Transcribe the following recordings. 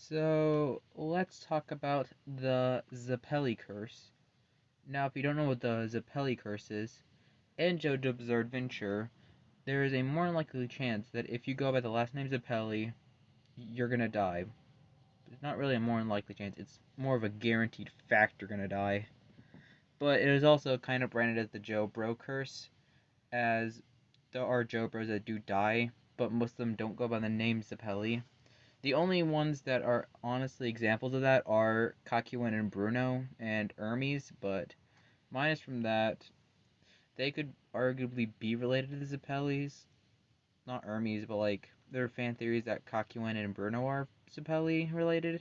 So let's talk about the Zeppeli curse. Now, if you don't know what the Zeppeli curse is, in JoJo's Bizarre Adventure, there is a more likely chance that if you go by the last name Zeppeli, you're gonna die. It's not really a more likely chance; it's more of a guaranteed fact you're gonna die. But it is also kind of branded as the Joe Bro curse, as there are Joe Bros that do die, but most of them don't go by the name Zeppeli. The only ones that are honestly examples of that are Kakyoin and Bruno and Hermes, but minus from that, they could arguably be related to the Zeppelis. Not Hermes, but like there are fan theories that Kakyoin and Bruno are Zeppeli related.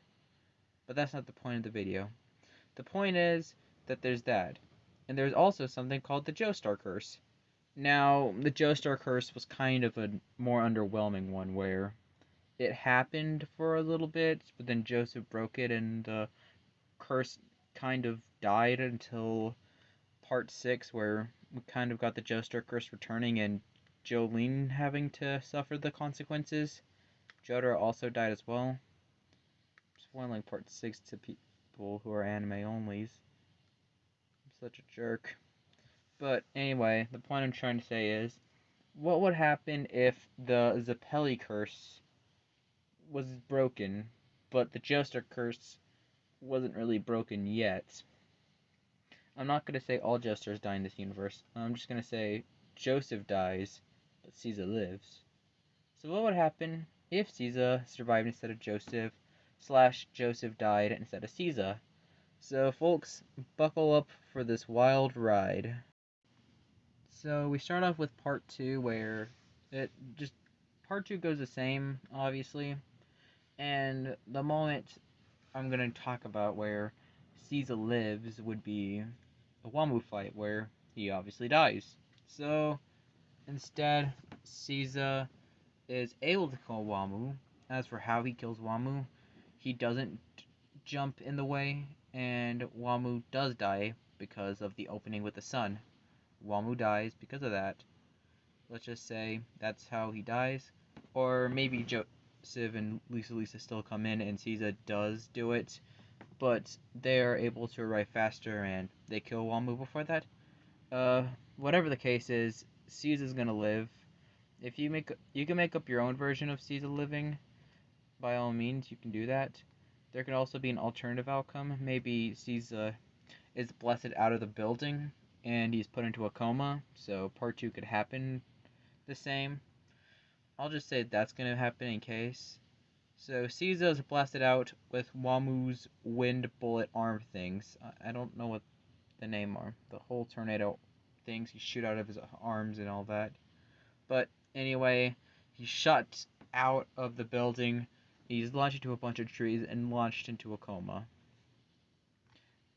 But that's not the point of the video. The point is that there's that. And there's also something called the Joestar Curse. Now, the Joestar Curse was kind of a more underwhelming one where it happened for a little bit, but then Joseph broke it and the curse kind of died until part 6, where we kind of got the Joestar curse returning and Jolene having to suffer the consequences. Jotaro also died as well. Spoiling part 6 to people who are anime onlys. I'm such a jerk. But anyway, the point I'm trying to say is, what would happen if the Zeppeli curse was broken, but the Joestar curse wasn't really broken yet? I'm not going to say all Joestars die in this universe. I'm just going to say Joseph dies, but Caesar lives. So what would happen if Caesar survived instead of Joseph, / Joseph died instead of Caesar? So folks, buckle up for this wild ride. So we start off with part 2, where it just part 2 goes the same, obviously. And the moment I'm going to talk about where Caesar lives would be a Wamu fight where he obviously dies. So instead, Caesar is able to kill Wamu. As for how he kills Wamu, he doesn't jump in the way, and Wamu does die because of the opening with the sun. Wamu dies because of that. Let's just say that's how he dies. Or maybe Joseph and Lisa still come in and Caesar does do it, but they are able to arrive faster and they kill Wamu before that. Whatever the case is, Caesar's gonna live. If you can make up your own version of Caesar living, by all means, you can do that. There could also be an alternative outcome. Maybe Caesar is blasted out of the building and he's put into a coma, so part 2 could happen the same. I'll just say that's gonna happen in case. So Caesar is blasted out with Wamu's wind bullet arm things. I don't know what the name are. The whole tornado things he shoot out of his arms and all that. But anyway, he's shot out of the building. He's launched into a bunch of trees and launched into a coma.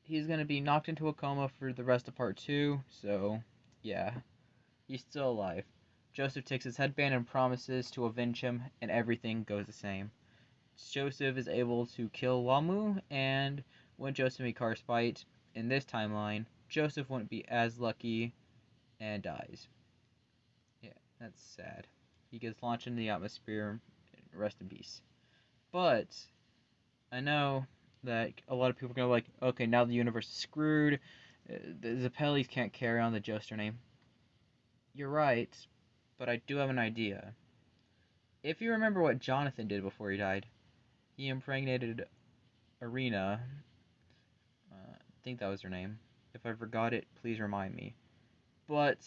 He's gonna be knocked into a coma for the rest of part 2, so yeah, he's still alive. Joseph takes his headband and promises to avenge him, and everything goes the same. Joseph is able to kill Wamu, and when Joseph and Cars fight in this timeline, Joseph wouldn't be as lucky and dies. Yeah, that's sad. He gets launched into the atmosphere. Rest in peace. But I know that a lot of people are gonna be like, okay, now the universe is screwed. The Zeppelis can't carry on the Joestar name. You're right, but I do have an idea. If you remember what Jonathan did before he died, he impregnated Arena. I think that was her name. If I forgot it, please remind me. But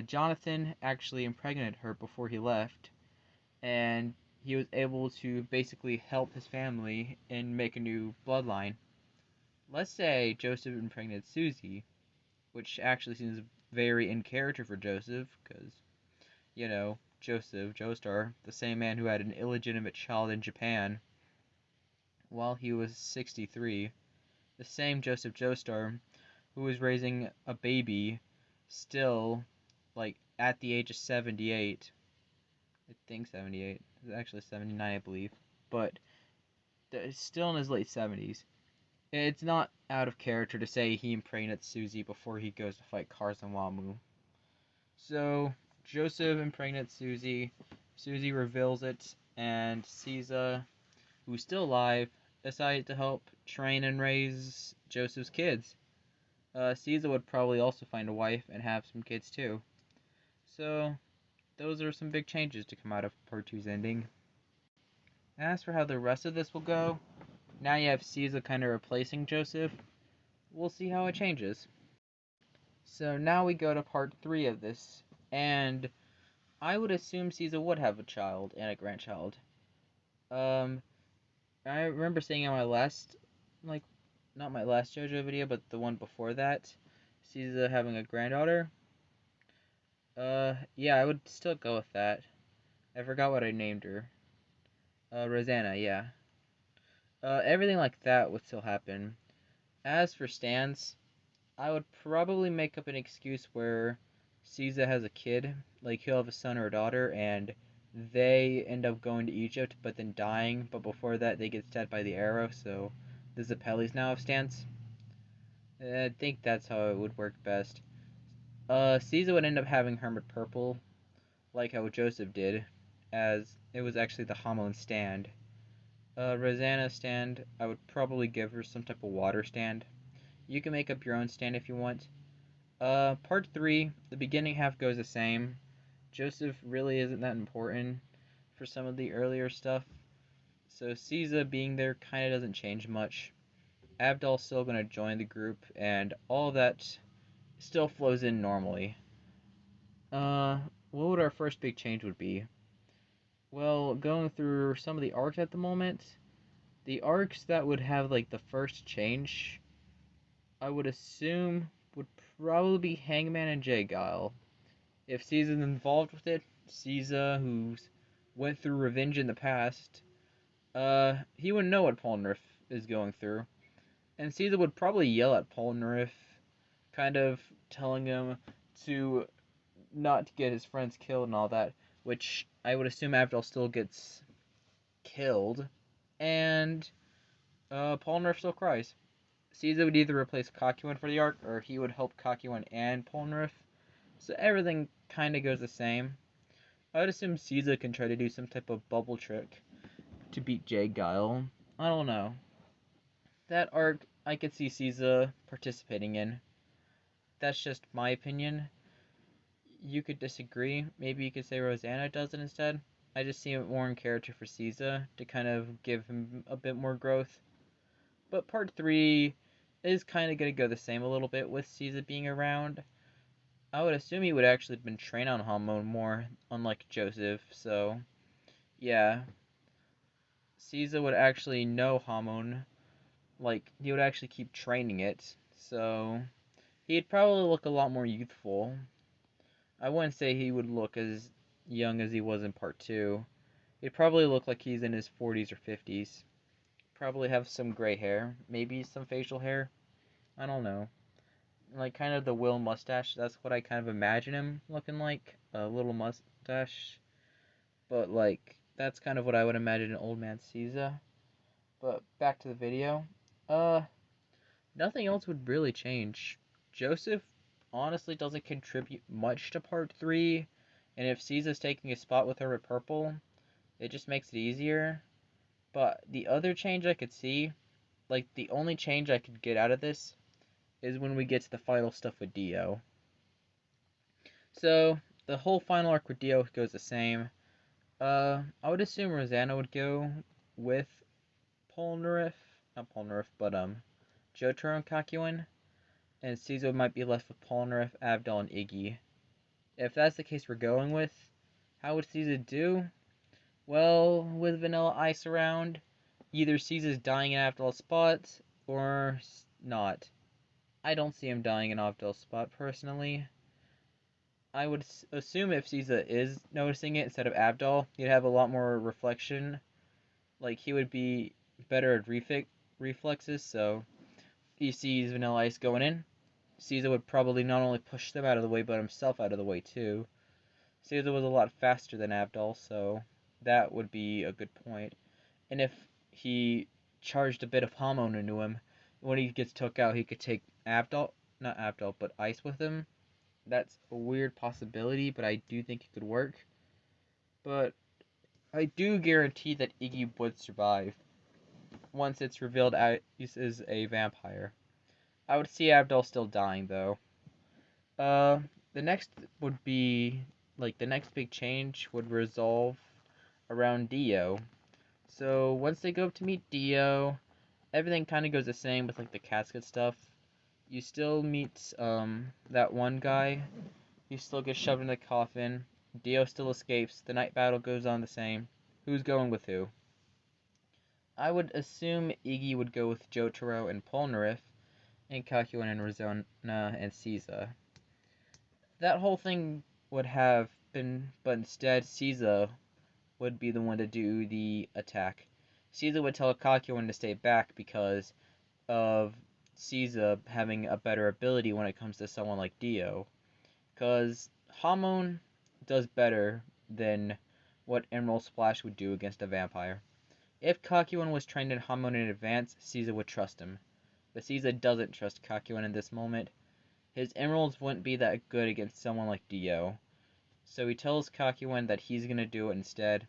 Jonathan actually impregnated her before he left, and he was able to basically help his family and make a new bloodline. Let's say Joseph impregnated Susie, which actually seems very in character for Joseph, because, you know, Joseph Joestar, the same man who had an illegitimate child in Japan while he was 63, the same Joseph Joestar who was raising a baby still, like, at the age of 78. I think 78. It's actually 79, I believe. But still in his late 70s. It's not out of character to say he impregnates Susie before he goes to fight Cars and Wamu. So, Joseph impregnates Susie. Susie reveals it, and Caesar who's still alive, decided to help train and raise Joseph's kids. Caesar would probably also find a wife and have some kids too. So, those are some big changes to come out of Part 2's ending. As for how the rest of this will go, now you have Caesar kind of replacing Joseph. We'll see how it changes. So now we go to Part 3 of this, and I would assume Caesar would have a child and a grandchild. I remember saying in my last, like, not my last JoJo video, but the one before that, Caesar having a granddaughter. Yeah, I would still go with that. I forgot what I named her. Rosanna, yeah. Everything like that would still happen. As for Stans, I would probably make up an excuse where Caesar has a kid, like he'll have a son or a daughter, and they end up going to Egypt, but then dying, but before that they get stabbed by the arrow, so the Zapellis now have Stans. I think that's how it would work best. Caesar would end up having Hermit Purple, like how Joseph did, as it was actually the Hamon stand. Rosanna stand, I would probably give her some type of water stand. You can make up your own stand if you want. Part 3, the beginning half goes the same. Joseph really isn't that important for some of the earlier stuff. So Caesar being there kind of doesn't change much. Abdal's still going to join the group, and all that still flows in normally. What would our first big change would be? Well, going through some of the arcs at the moment, the arcs that would have like the first change, I would assume would probably be Hangman and J Guile. If Caesar's involved with it, Caesar, who's went through revenge in the past, he wouldn't know what Polnareff is going through. And Caesar would probably yell at Polnareff, kind of telling him to not to get his friends killed and all that, which I would assume Abdal still gets killed, and Polnareff still cries. Caesar would either replace Kakuan for the arc, or he would help Kakuan and Polnareff, so everything kind of goes the same. I would assume Caesar can try to do some type of bubble trick to beat J Guile. I don't know. That arc, I could see Caesar participating in. That's just my opinion. You could disagree. Maybe you could say Rosanna does it instead. I just see it more in character for Caesar to kind of give him a bit more growth. But part 3 is kind of going to go the same a little bit with Caesar being around. I would assume he would actually have been trained on Hamon more, unlike Joseph, so yeah. Caesar would actually know Hamon, like, he would actually keep training it, so he'd probably look a lot more youthful. I wouldn't say he would look as young as he was in part 2. He'd probably look like he's in his 40s or 50s. Probably have some gray hair, maybe some facial hair. I don't know. Like, kind of the Will mustache, that's what I kind of imagine him looking like. A little mustache. But, like, that's kind of what I would imagine an old man Caesar. But, back to the video. Nothing else would really change. Joseph honestly doesn't contribute much to part 3, and if Caesar's taking a spot with her at purple, it just makes it easier. But the other change I could see, like the only change I could get out of this, is when we get to the final stuff with Dio. So, the whole final arc with Dio goes the same. I would assume Rosanna would go with Polnareff, not Polnareff, but Jotaro and Kakuin, and Caesar might be left with Polnareff, Abdal, and Iggy. If that's the case we're going with, how would Caesar do? Well, with Vanilla Ice around, either Caesar's dying in Abdal's spot, or not. I don't see him dying in Abdal's spot, personally. I would assume if Caesar is noticing it instead of Abdal, he'd have a lot more reflection. Like, he would be better at reflexes, so he sees Vanilla Ice going in. Caesar would probably not only push them out of the way, but himself out of the way too. Caesar was a lot faster than Abdal, so that would be a good point. And if he charged a bit of Hamon into him, when he gets took out, he could take not Abdal, but Ice with him. That's a weird possibility, but I do think it could work. But I do guarantee that Iggy would survive. once it's revealed Ace is a vampire. I would see Abdul still dying though. Uh, the next would be the next big change would resolve around Dio. So once they go up to meet Dio, everything kind of goes the same with the casket stuff. You still meet that one guy. He still gets shoved in the coffin. Dio still escapes. The night battle goes on the same. Who's going with who? I would assume Iggy would go with Jotaro and Polnareff, and Kakyoin and Rizona and Caesar. That whole thing would have been, but instead Caesar would be the one to do the attack. Caesar would tell Kakyoin to stay back because of Caesar having a better ability when it comes to someone like Dio. Because Hamon does better than what Emerald Splash would do against a vampire. If Kakyoin was trained in Hamon in advance, Caesar would trust him. But Caesar doesn't trust Kakyoin in this moment. His emeralds wouldn't be that good against someone like Dio. So he tells Kakyoin that he's gonna do it instead.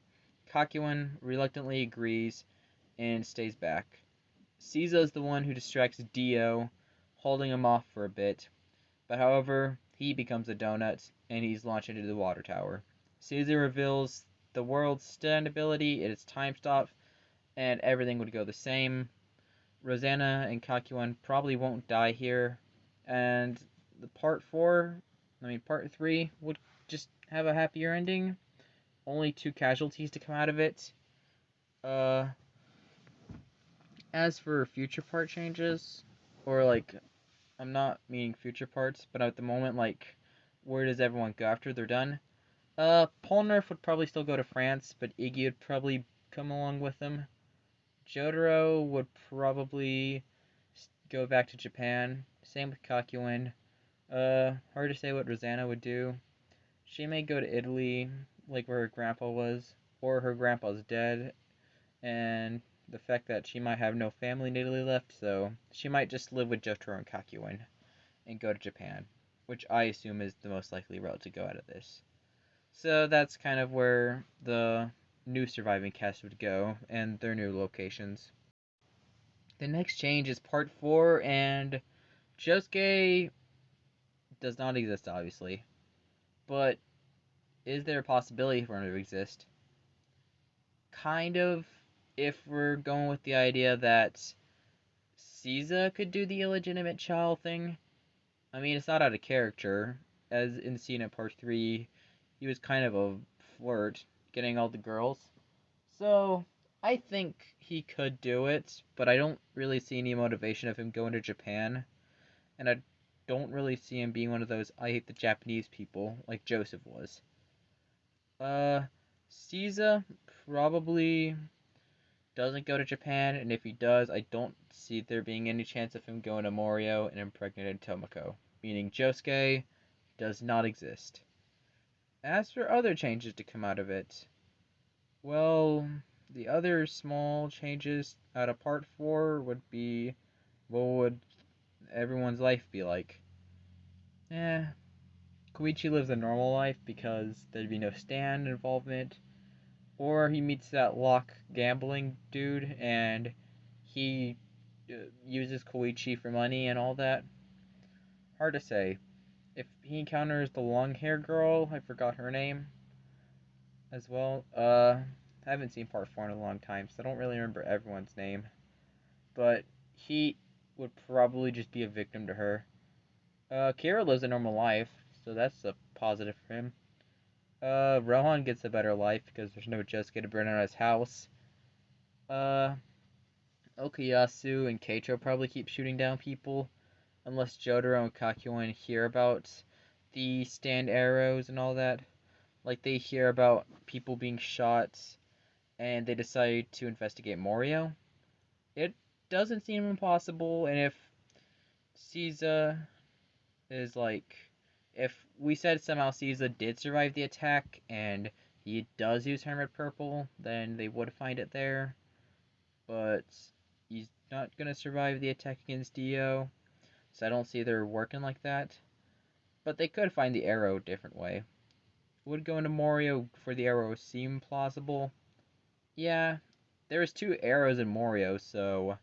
Kakyoin reluctantly agrees and stays back. Caesar's the one who distracts Dio, holding him off for a bit. But however, he becomes a donut and he's launched into the water tower. Caesar reveals the world's stand ability, it's time stop, and everything would go the same. Rosanna and Kakyoin probably won't die here, and the part 3 would just have a happier ending. Only 2 casualties to come out of it. As for future part changes, or I'm not meaning future parts, but at the moment, where does everyone go after they're done? Polnareff would probably still go to France, but Iggy would probably come along with him. Jotaro would probably go back to Japan. Same with Kakyoin. Hard to say what Rosanna would do. She may go to Italy, like where her grandpa was, or her grandpa's dead, and the fact that she might have no family in Italy left, so she might just live with Jotaro and Kakyoin and go to Japan, which I assume is the most likely route to go out of this. So that's kind of where the new surviving cast would go and their new locations. The next change is part 4, and Josuke does not exist, obviously. But is there a possibility for him to exist? Kind of, if we're going with the idea that Caesar could do the illegitimate child thing. I mean, it's not out of character. As in the scene in part 3, he was kind of a flirt, getting all the girls. So, I think he could do it, but I don't really see any motivation of him going to Japan. And I don't really see him being one of those I hate the Japanese people like Joseph was. Caesar probably doesn't go to Japan, and if he does, I don't see there being any chance of him going to Morio and impregnating Tomoko, meaning Josuke does not exist. As for other changes to come out of it, well, the other small changes out of part 4 would be, what would everyone's life be like? Koichi lives a normal life because there'd be no stand involvement. Or he meets that lock gambling dude and he uses Koichi for money and all that. Hard to say. If he encounters the long hair girl, I forgot her name as well. I haven't seen part 4 in a long time, so I don't really remember everyone's name. But he would probably just be a victim to her. Kira lives a normal life, so that's a positive for him. Rohan gets a better life because there's no Josuke to burn out his house. Okuyasu and Keicho probably keep shooting down people, unless Jotaro and Kakyoin hear about the stand arrows and all that. Like, they hear about people being shot, and they decide to investigate Morio. It doesn't seem impossible, and if Caesar is if we said somehow Caesar did survive the attack, and he does use Hermit Purple, then they would find it there. But he's not going to survive the attack against Dio, so I don't see they're working like that. But they could find the arrow a different way. Would going to Morio for the arrow seem plausible? Yeah, There's two arrows in Morio, so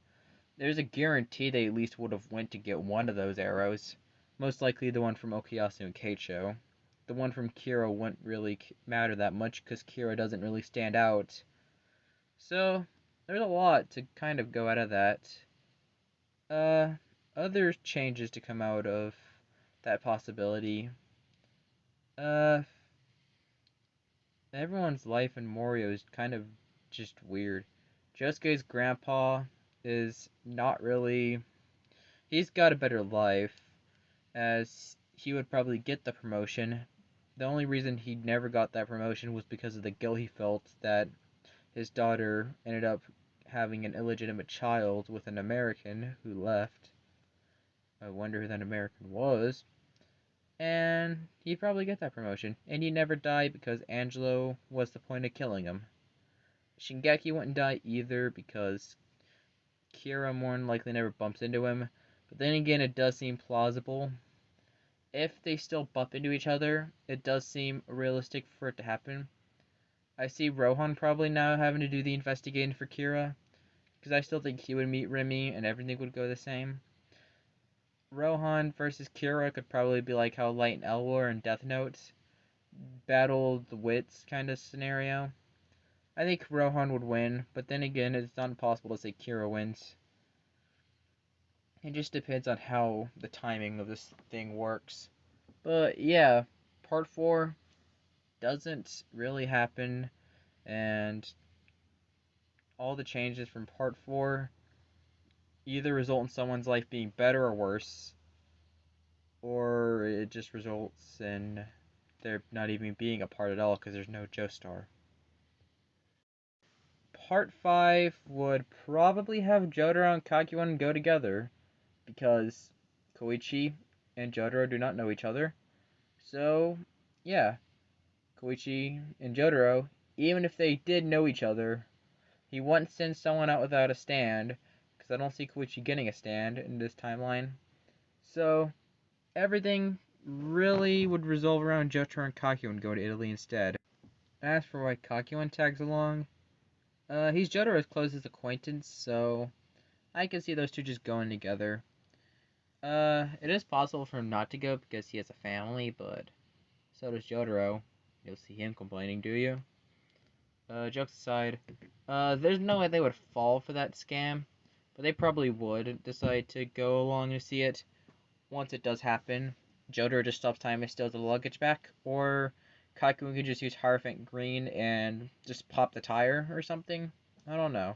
there's a guarantee they at least would have went to get one of those arrows. Most likely the one from Okuyasu and Keicho. The one from Kira wouldn't really matter that much because Kira doesn't really stand out. So there's a lot to kind of go out of that. Uh, Other changes to come out of that possibility. Uh, Everyone's life in Morio is kind of just weird. Josuke's grandpa is not really. He's got a better life, as he would probably get the promotion. The only reason he never got that promotion was because of the guilt he felt that his daughter ended up having an illegitimate child with an American who left. I wonder who that American was. And he'd probably get that promotion. And he never died because Angelo was the point of killing him. Shingeki wouldn't die either because Kira more than likely never bumps into him. But then again, it does seem plausible. If they still bump into each other, it does seem realistic for it to happen. I see Rohan probably now having to do the investigating for Kira, because I still think he would meet Remy and everything would go the same. Rohan versus Kira could probably be like how Light and L were in Death Note, battle the wits kind of scenario. I think Rohan would win, but then again, it's not impossible to say Kira wins. It just depends on how the timing of this thing works. But yeah, part 4 doesn't really happen, and all the changes from part 4 either result in someone's life being better or worse, or it just results in there not even being a part at all because there's no Joestar. Part 5 would probably have Jotaro and Kakuin go together, because Koichi and Jotaro do not know each other. So, yeah, Koichi and Jotaro, even if they did know each other, he wouldn't send someone out without a stand, because I don't see Koichi getting a stand in this timeline. So, everything really would resolve around Jotaro and Kakuin go to Italy instead. As for why Kakuin tags along, he's Jotaro's closest acquaintance, so I can see those two just going together. It is possible for him not to go because he has a family, but so does Jotaro. You'll see him complaining, do you? Jokes aside, there's no way they would fall for that scam, but they probably would decide to go along to see it. Once it does happen, Jotaro just stops time and steals the luggage back, or Kaku could just use Hierophant Green and just pop the tire or something. I don't know.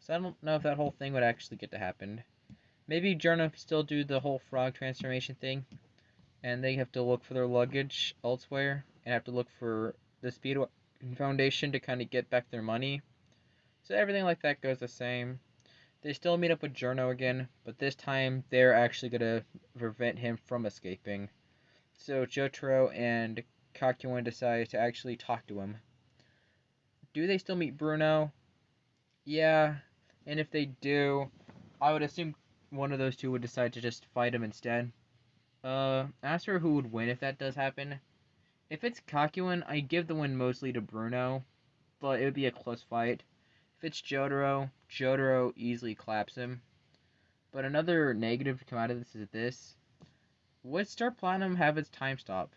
So I don't know if that whole thing would actually get to happen. Maybe Journo could still do the whole frog transformation thing, and they have to look for their luggage elsewhere, and have to look for the Speed Foundation to kind of get back their money. So everything like that goes the same. They still meet up with Journo again, but this time they're actually gonna prevent him from escaping. So Jotaro and Kakuin decide to actually talk to him. Do they still meet Bruno? Yeah, and if they do, I would assume one of those two would decide to just fight him instead. As for who would win if that does happen, if it's Kakuin, I give the win mostly to Bruno, but it would be a close fight. If it's Jotaro, Jotaro easily claps him. But another negative to come out of this, would Star Platinum have its time stop?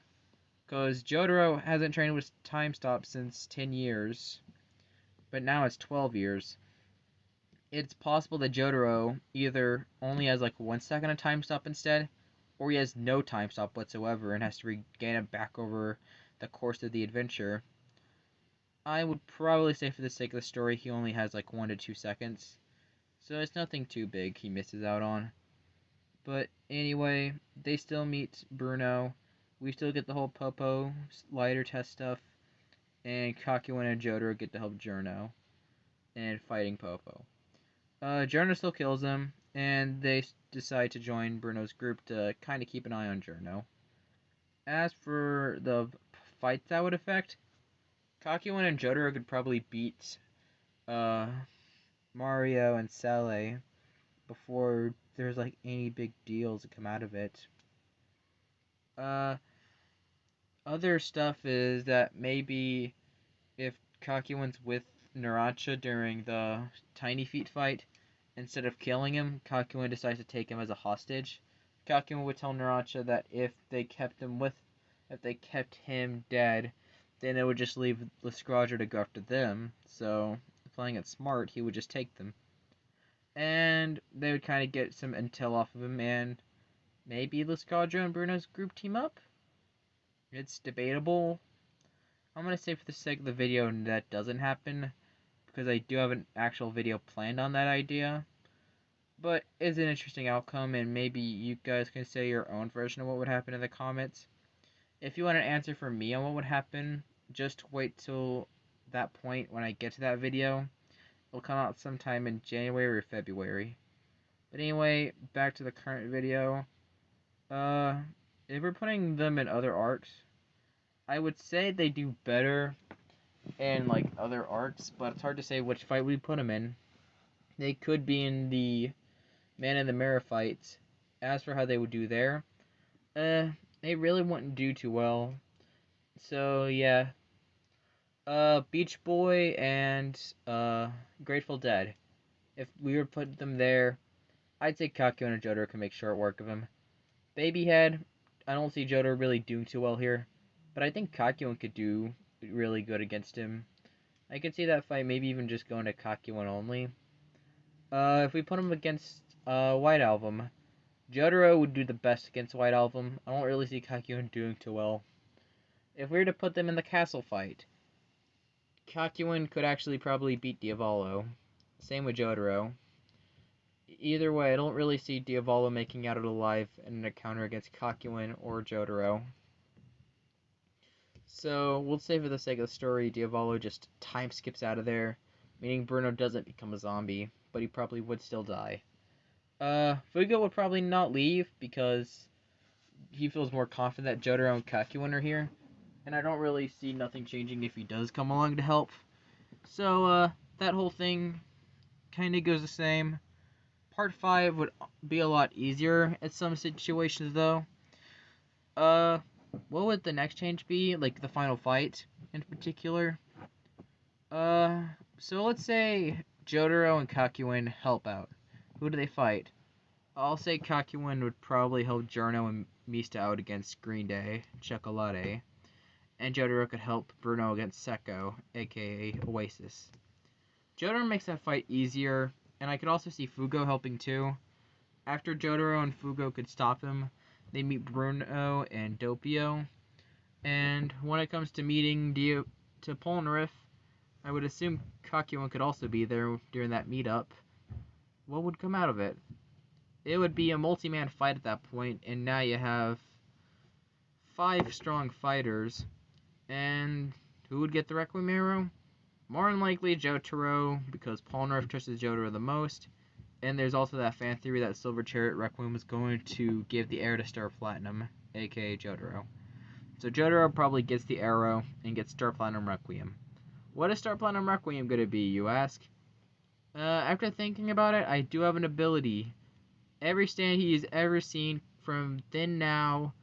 Because Jotaro hasn't trained with time stop since 10 years, but now it's 12 years. It's possible that Jotaro either only has like 1 second of time stop instead, or he has no time stop whatsoever and has to regain it back over the course of the adventure. I would probably say for the sake of the story he only has like 1 to 2 seconds, so it's nothing too big he misses out on. But anyway, they still meet Bruno. We still get the whole Popo lighter test stuff, and Kakuin and Jotaro get to help Journo in fighting Popo. Journo still kills him, and they decide to join Bruno's group to kind of keep an eye on Journo. As for the fights that would affect, Kakuin and Jotaro could probably beat Mario and Sele before there's like any big deals that come out of it. Uh, Other stuff is that maybe if Kakuin's with Narancia during the Tiny Feet fight, instead of killing him, Kakyoin decides to take him as a hostage. Kakyoin would tell Narancia that if they kept him dead, then it would just leave Lescradra to go after them. So, playing it smart, he would just take them. And they would kind of get some intel off of him, and maybe Lescradra and Bruno's group team up? It's debatable. I'm going to say for the sake of the video that doesn't happen, because I do have an actual video planned on that idea. But it's an interesting outcome, and maybe you guys can say your own version of what would happen in the comments. If you want an answer from me on what would happen, just wait till that point when I get to that video. It'll come out sometime in January or February. But anyway, back to the current video. If we're putting them in other arcs, I would say they do better in like other arcs, but it's hard to say which fight we put them in. They could be in the Man in the Mirror fights. As for how they would do there, they really wouldn't do too well. So yeah, Beach Boy and Grateful Dead. If we were to put them there, I'd say Kakyoin and Jotaro can make short work of him. Babyhead, I don't see Jotaro really doing too well here, but I think Kakyoin could do really good against him. I could see that fight maybe even just going to Kakyoin only. If we put him against White Album, Jotaro would do the best against White Album. I don't really see Kakyoin doing too well. If we were to put them in the castle fight, Kakyoin could actually probably beat Diavolo. Same with Jotaro. Either way, I don't really see Diavolo making out alive in an encounter against Kakyoin or Jotaro. So, we'll say for the sake of the story, Diavolo just time skips out of there, meaning Bruno doesn't become a zombie, but he probably would still die. Fugo would probably not leave because he feels more confident that Jotaro and Kakyoin are here, and I don't really see nothing changing if he does come along to help. So, that whole thing kinda goes the same. Part 5 would be a lot easier in some situations, though. What would the next change be? Like, the final fight, in particular? So let's say Jotaro and Kakyoin help out. Who do they fight? I'll say Kakyoin would probably help Giorno and Mista out against Green Day, Chocolate, and Jotaro could help Bruno against Sekko, aka Oasis. Jotaro makes that fight easier, and I could also see Fugo helping too. After Jotaro and Fugo could stop him, they meet Bruno and Doppio, and when it comes to meeting to Polnareff, I would assume Kakyoin could also be there during that meetup. What would come out of it? It would be a multi-man fight at that point, and now you have 5 strong fighters, and who would get the Requiem Arrow? More than likely Jotaro, because Polnareff trusts Jotaro the most, and there's also that fan theory that Silver Chariot Requiem is going to give the arrow to Star Platinum, aka Jotaro. So Jotaro probably gets the arrow and gets Star Platinum Requiem. What is Star Platinum Requiem going to be, you ask? After thinking about it, I do have an ability. Every stand he has ever seen from then now,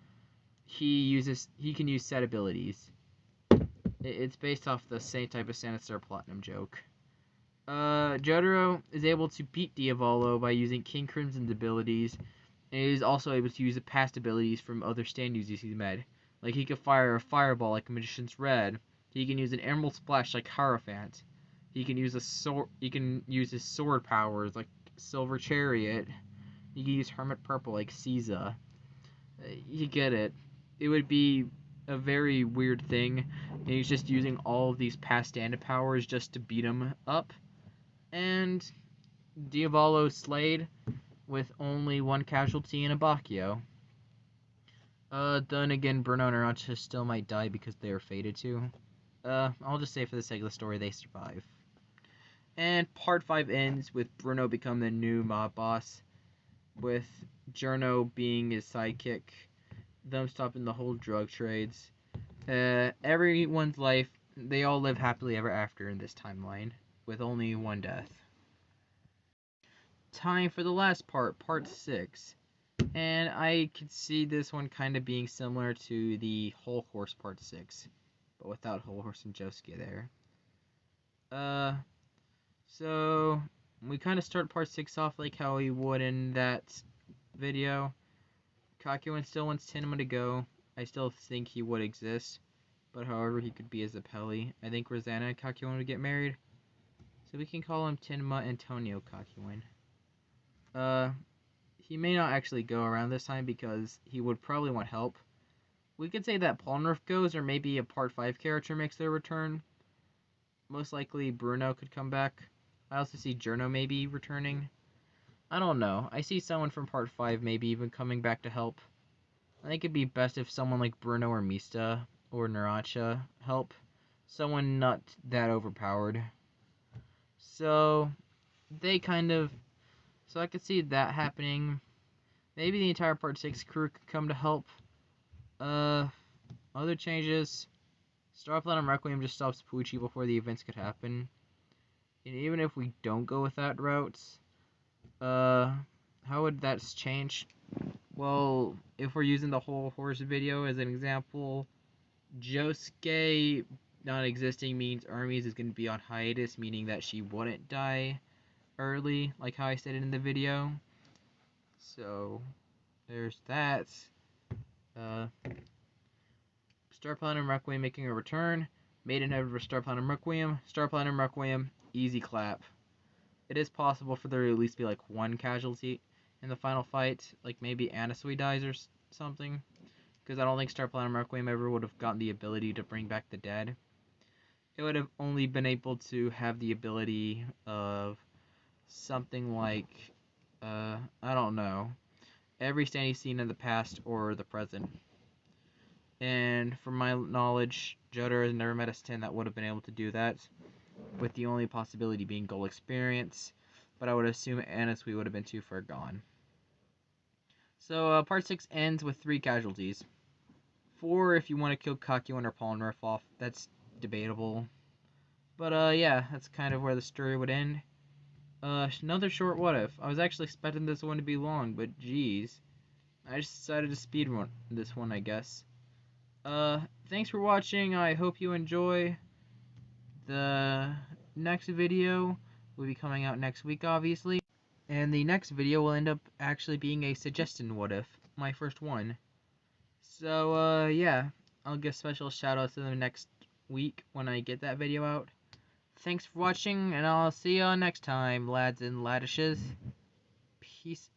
he can use set abilities. It's based off the same type of Santa Star Platinum joke. Jotaro is able to beat Diavolo by using King Crimson's abilities, and is also able to use the past abilities from other stand users he's met. Like, he could fire a fireball like Magician's Red. He can use an Emerald Splash like Hierophant. He can use his sword powers like Silver Chariot. He can use Hermit Purple like Caesar. You get it. It would be a very weird thing, and he's just using all of these past stand-up powers just to beat him up. And Diavolo slayed with only one casualty in a Bacchio. Then again, Bruno and Narancia still might die because they are fated to. I'll just say for the sake of the story, they survive. And part 5 ends with Bruno becoming the new mob boss, with Giorno being his sidekick, them stopping the whole drug trades. Everyone's life, they all live happily ever after in this timeline, with only one death. Time for the last part, part 6. And I could see this one kind of being similar to the Whole Horse part 6, but without Whole Horse and Josuke there. Uh, so we kind of start part 6 off like how we would in that video. Kakyoin still wants Tenma to go. I still think he would exist, but however, he could be a Zeppeli. I think Rosanna and Kakyoin would get married, so we can call him Tenma Antonio Kakyoin. He may not actually go around this time because he would probably want help. We could say that Polnareff goes, or maybe a Part 5 character makes their return. Most likely Bruno could come back. I also see Journo maybe returning. I don't know. I see someone from Part 5 maybe even coming back to help. I think it'd be best if someone like Bruno or Mista or Naracha help. Someone not that overpowered. So, they kind of... So I could see that happening. Maybe the entire Part 6 crew could come to help. Other changes. Star Platinum Requiem just stops Pucci before the events could happen. And even if we don't go with that route, how would that change? Well, if we're using the whole horse video as an example, Josuke not existing means Hermes is going to be on hiatus, meaning that she wouldn't die early, like how I stated in the video. So, there's that. Star Platinum Requiem making a return. Maidenhead for Star Platinum Requiem. Star Platinum Requiem, easy clap. It is possible for there to at least be like one casualty in the final fight, like maybe Anasui dies or something, because I don't think Star Platinum Requiem ever would have gotten the ability to bring back the dead. It would have only been able to have the ability of something like, I don't know, every standing scene in the past or the present. And from my knowledge, Jotaro has never met a stand that would have been able to do that, with the only possibility being goal experience, but I would assume Anasui would have been too far gone. So, part 6 ends with 3 casualties. 4 if you want to kill Kakyoin or Polnareff off, that's debatable. But, yeah, that's kind of where the story would end. Another short what if. I was actually expecting this one to be long, but geez. I just decided to speedrun this one, I guess. Thanks for watching. I hope you enjoy. The next video will be coming out next week, obviously. And the next video will end up actually being a suggestion what if, my first one. So, yeah, I'll give special shout outs to them next week when I get that video out. Thanks for watching, and I'll see y'all next time, lads and laddishes. Peace